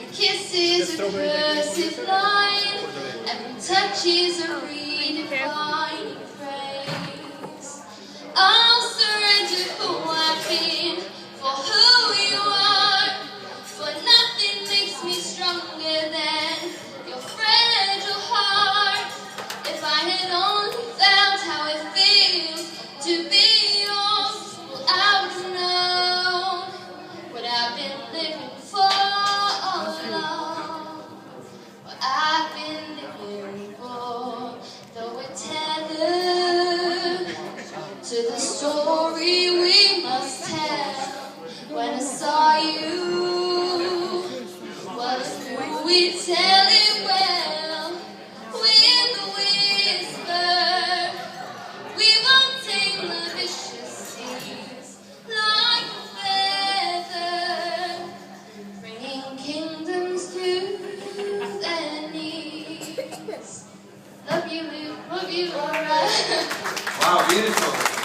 Every kiss is a cursive line, every touch is a redefining phrase. I'll surrender who I've been for who you are, for nothing makes me stronger than your fragile heart. If I had only felt how it feels to be yours, well, I would have known what I've been living for all along. What I've been living for, though we're tethered to the story we must tell. When I saw you, was through we tell it well. With a whisper, we won't tame the vicious seas like a feather, bringing kingdoms to their knees. Love you, alright. Wow, beautiful.